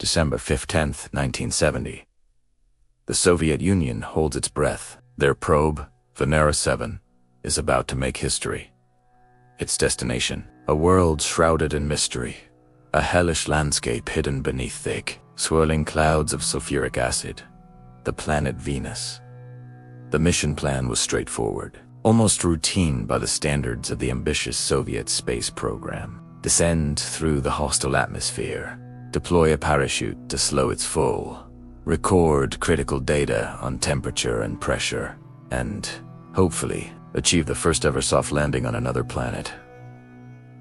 December 10th, 1970. The Soviet Union holds its breath. Their probe, Venera 7, is about to make history. Its destination, a world shrouded in mystery. A hellish landscape hidden beneath thick, swirling clouds of sulfuric acid. The planet Venus. The mission plan was straightforward, almost routine by the standards of the ambitious Soviet space program. Descend through the hostile atmosphere, deploy a parachute to slow its fall, record critical data on temperature and pressure, and, hopefully, achieve the first ever soft landing on another planet.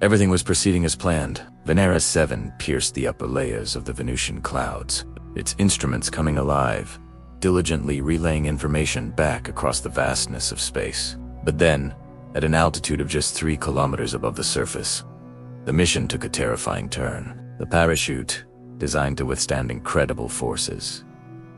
Everything was proceeding as planned. Venera 7 pierced the upper layers of the Venusian clouds, its instruments coming alive, diligently relaying information back across the vastness of space. But then, at an altitude of just 3 kilometers above the surface, the mission took a terrifying turn. The parachute, designed to withstand incredible forces,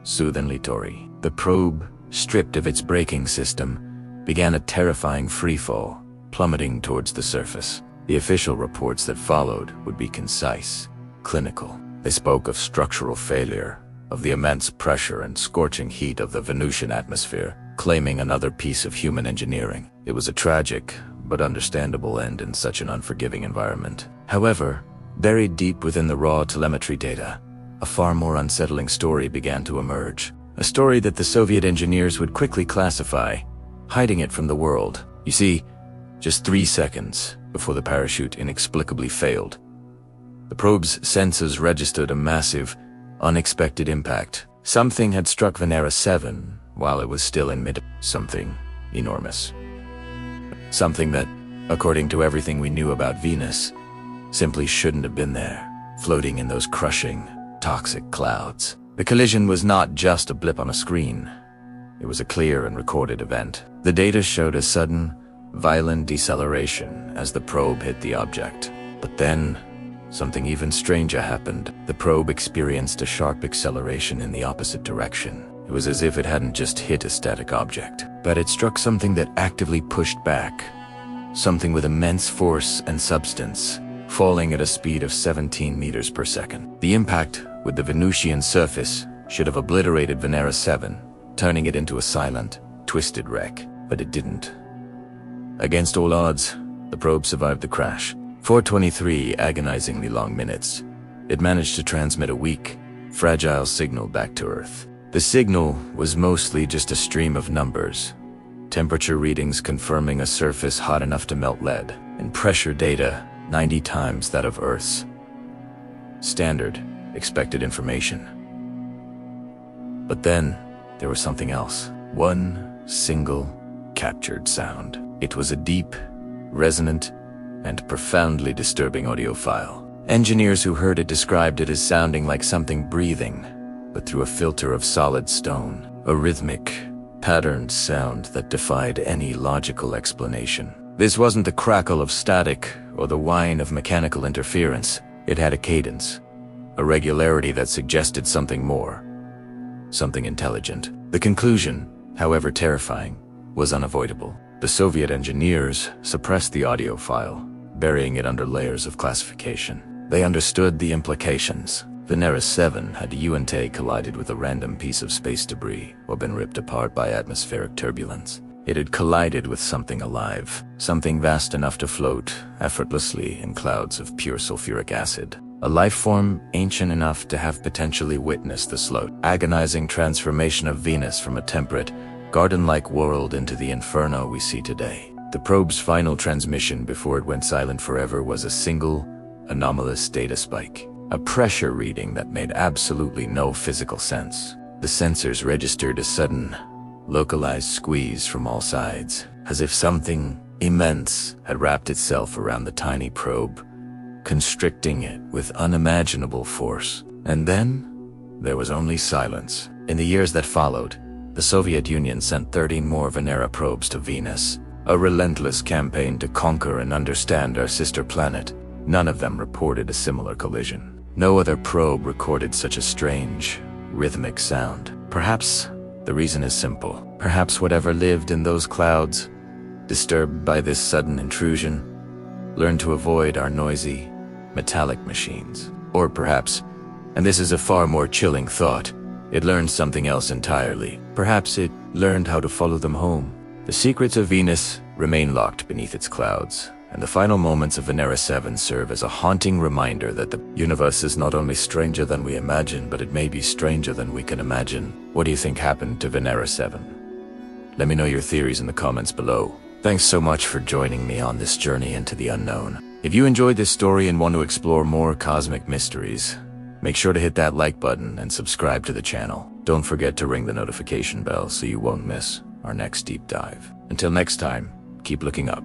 soothingly Tory. The probe, stripped of its braking system, began a terrifying freefall, plummeting towards the surface. The official reports that followed would be concise, clinical. They spoke of structural failure, of the immense pressure and scorching heat of the Venusian atmosphere, claiming another piece of human engineering. It was a tragic, but understandable end in such an unforgiving environment. However, buried deep within the raw telemetry data, a far more unsettling story began to emerge. A story that the Soviet engineers would quickly classify, hiding it from the world. You see, just 3 seconds before the parachute inexplicably failed, the probe's sensors registered a massive, unexpected impact. Something had struck Venera 7 while it was still in mid. Something enormous. Something that, according to everything we knew about Venus, simply shouldn't have been there, floating in those crushing, toxic clouds. The collision was not just a blip on a screen. It was a clear and recorded event. The data showed a sudden, violent deceleration as the probe hit the object. But then, something even stranger happened. The probe experienced a sharp acceleration in the opposite direction. It was as if it hadn't just hit a static object, but it struck something that actively pushed back. Something with immense force and substance, falling at a speed of 17 meters per second. The impact with the Venusian surface should have obliterated Venera 7, turning it into a silent, twisted wreck, but it didn't. Against all odds, the probe survived the crash. For 23 agonizingly long minutes, it managed to transmit a weak, fragile signal back to Earth. The signal was mostly just a stream of numbers, temperature readings confirming a surface hot enough to melt lead, and pressure data 90 times that of Earth's. Standard, expected information. But then, there was something else. One single, captured sound. It was a deep, resonant, and profoundly disturbing audio file. Engineers who heard it described it as sounding like something breathing, but through a filter of solid stone. A rhythmic, patterned sound that defied any logical explanation. This wasn't the crackle of static or the whine of mechanical interference. It had a cadence, a regularity that suggested something more, something intelligent. The conclusion, however terrifying, was unavoidable. The Soviet engineers suppressed the audio file, burying it under layers of classification. They understood the implications. Venera 7 had UNT collided with a random piece of space debris or been ripped apart by atmospheric turbulence. It had collided with something alive, something vast enough to float effortlessly in clouds of pure sulfuric acid. A life form ancient enough to have potentially witnessed the slow, agonizing transformation of Venus from a temperate, garden-like world into the inferno we see today. The probe's final transmission before it went silent forever was a single, anomalous data spike. A pressure reading that made absolutely no physical sense. The sensors registered a sudden, localized squeeze from all sides, as if something immense had wrapped itself around the tiny probe, constricting it with unimaginable force. And then, there was only silence. In the years that followed, the Soviet Union sent 13 more Venera probes to Venus, a relentless campaign to conquer and understand our sister planet. None of them reported a similar collision. No other probe recorded such a strange, rhythmic sound. Perhaps the reason is simple. Perhaps whatever lived in those clouds, disturbed by this sudden intrusion, learned to avoid our noisy, metallic machines. Or perhaps And this is a far more chilling thought. It learned something else entirely. Perhaps it learned how to follow them home. The secrets of Venus remain locked beneath its clouds, and the final moments of Venera 7 serve as a haunting reminder that the universe is not only stranger than we imagine, but it may be stranger than we can imagine. What do you think happened to Venera 7? Let me know your theories in the comments below. Thanks so much for joining me on this journey into the unknown. If you enjoyed this story and want to explore more cosmic mysteries, make sure to hit that like button and subscribe to the channel. Don't forget to ring the notification bell so you won't miss our next deep dive. Until next time, keep looking up.